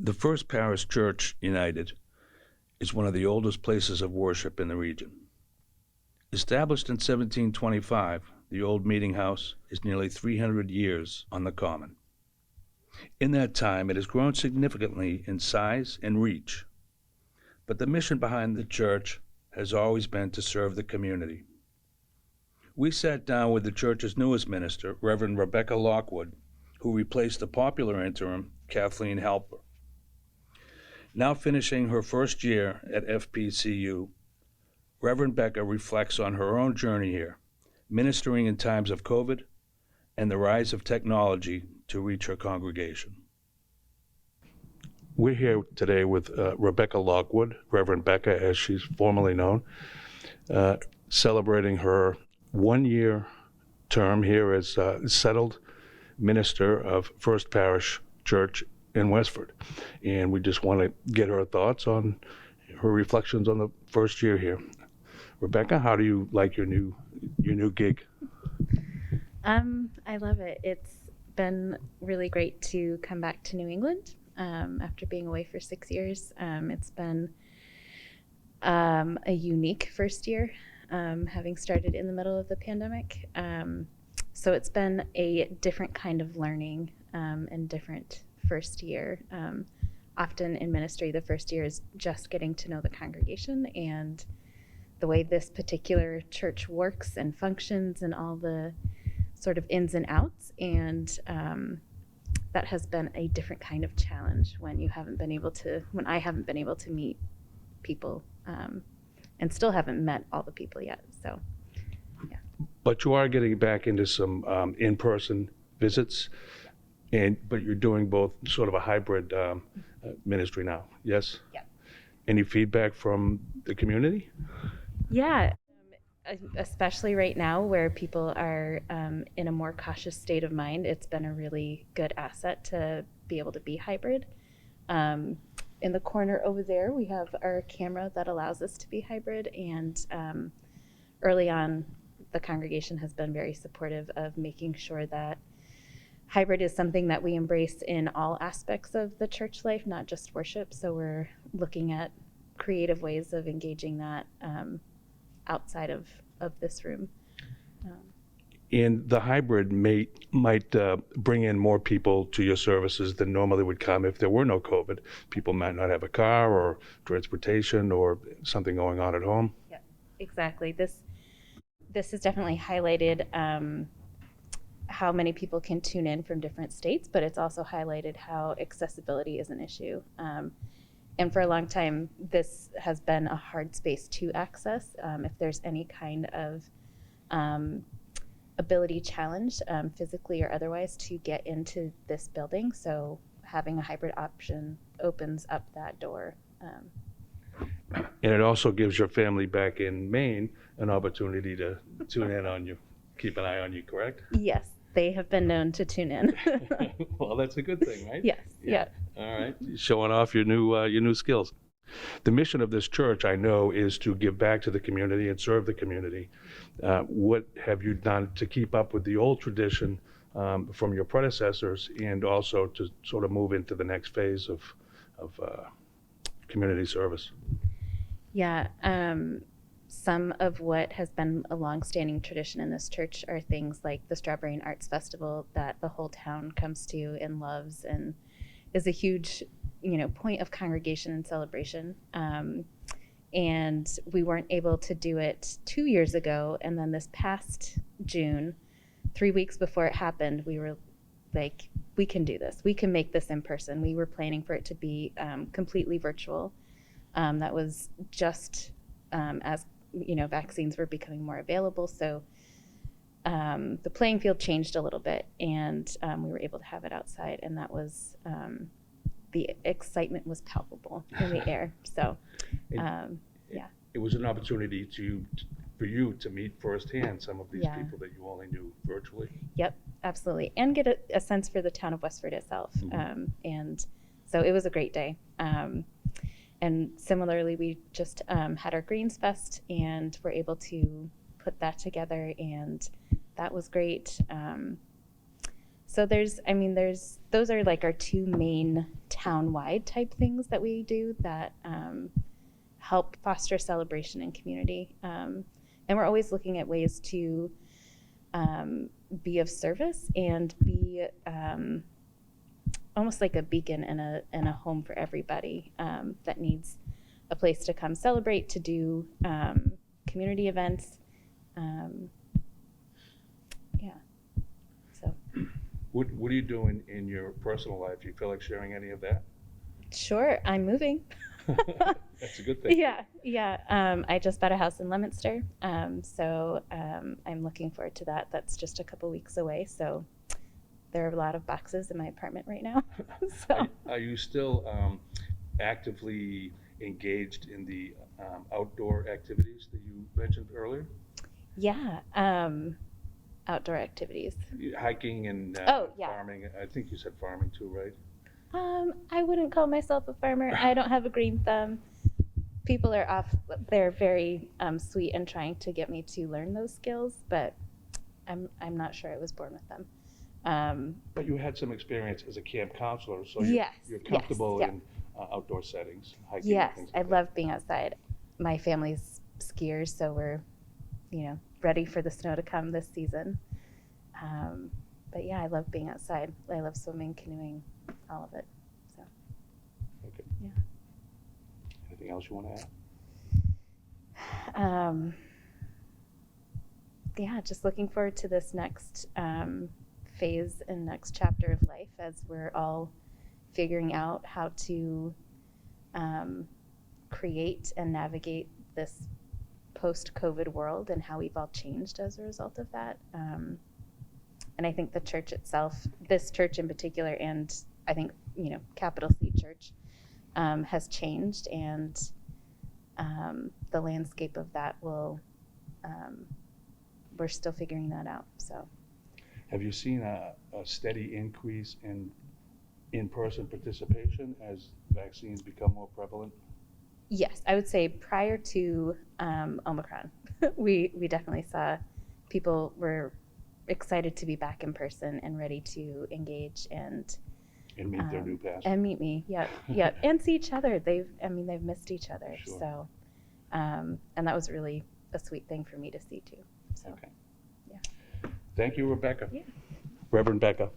The First Parish Church United is one of the oldest places of worship in the region. Established in 1725, the old meeting house is nearly 300 years on the common. In that time, it has grown significantly in size and reach, but the mission behind the church has always been to serve the community. We sat down with the church's newest minister, Reverend Rebecca Lockwood, who replaced the popular interim, Kathleen Halper. Now finishing her first year at FPCU, Reverend Becca reflects on her own journey here, ministering in times of COVID and the rise of technology to reach her congregation. We're here today with Rebecca Lockwood, Reverend Becca as she's formerly known, celebrating her one-year term here as settled minister of First Parish Church in Westford. And we just want to get her thoughts on her reflections on the first year here. Rebecca, how do you like your new gig? I love it. It's been really great to come back to New England after being away for 6 years. It's been a unique first year, having started in the middle of the pandemic. So it's been a different kind of learning and different first year. Often in ministry, the first year is just getting to know the congregation and the way this particular church works and functions and all the sort of ins and outs. And that has been a different kind of challenge when I haven't been able to meet people and still haven't met all the people yet. So, yeah. But you are getting back into some in-person visits, but you're doing both sort of a hybrid ministry now, yes? Yeah. Any feedback from the community? Yeah, especially right now where people are in a more cautious state of mind, it's been a really good asset to be able to be hybrid. In the corner over there, we have our camera that allows us to be hybrid, and early on, the congregation has been very supportive of making sure that hybrid is something that we embrace in all aspects of the church life, not just worship. So we're looking at creative ways of engaging that outside of this room. And the hybrid might bring in more people to your services than normally would come if there were no COVID. People might not have a car or transportation or something going on at home. Yeah, exactly. This has definitely highlighted how many people can tune in from different states, but it's also highlighted how accessibility is an issue. And for a long time, this has been a hard space to access. If there's any kind of ability challenge, physically or otherwise, to get into this building. So having a hybrid option opens up that door. And it also gives your family back in Maine an opportunity to tune in on you, keep an eye on you, correct? Yes, they have been known to tune in. Well, that's a good thing, right? Yes, yeah. All right, showing off your new skills. The mission of this church, I know, is to give back to the community and serve the community. What have you done to keep up with the old tradition from your predecessors, and also to sort of move into the next phase of community service? Yeah, some of what has been a long-standing tradition in this church are things like the Strawberry and Arts Festival that the whole town comes to and loves and is a huge, point of congregation and celebration. And we weren't able to do it 2 years ago. And then this past June, 3 weeks before it happened, we were like, we can do this. We can make this in person. We were planning for it to be completely virtual. That was just as vaccines were becoming more available. So the playing field changed a little bit, and we were able to have it outside, and that was the excitement was palpable in the air. So yeah, it was an opportunity for you to meet firsthand some of these people that you only knew virtually. Yep, absolutely, and get a sense for the town of Westford itself. Mm-hmm. And so it was a great day. And similarly, we just had our Greens Fest and were able to put that together, and that was great. So those are like our two main town-wide type things that we do that help foster celebration and community. And we're always looking at ways to be of service and be almost like a beacon and a home for everybody that needs a place to come celebrate, to do community events. Yeah. So. What are you doing in your personal life? Do you feel like sharing any of that? Sure, I'm moving. That's a good thing. Yeah. I just bought a house in Leominster, so I'm looking forward to that. That's just a couple weeks away, so there are a lot of boxes in my apartment right now. So. Are you still actively engaged in the outdoor activities that you mentioned earlier? Yeah, outdoor activities. Hiking and Oh, yeah. farming. I think you said farming too, right? I wouldn't call myself a farmer. I don't have a green thumb. People are they're very sweet and trying to get me to learn those skills, but I'm not sure I was born with them. But you had some experience as a camp counselor, so Yes, you're comfortable yes, in outdoor settings, hiking yes, and things I like love being outside. My family's skiers, so we're, ready for the snow to come this season. But yeah, I love being outside. I love swimming, canoeing, all of it. So. Okay. Yeah. Anything else you want to add? Yeah, just looking forward to this next phase and next chapter of life as we're all figuring out how to create and navigate this post-COVID world and how we've all changed as a result of that. And I think the church itself, this church in particular, and I think, capital C Church, has changed, and the landscape of that we're still figuring that out. So, Have you seen a steady increase in in-person participation as vaccines become more prevalent? yes, I would say prior to Omicron, we definitely saw people were excited to be back in person and ready to engage and meet their new pastor. And meet me, yeah, and see each other. They've missed each other. Sure. So, and that was really a sweet thing for me to see too. So, Okay. yeah. Thank you, Rebecca. Yeah. Reverend Becca.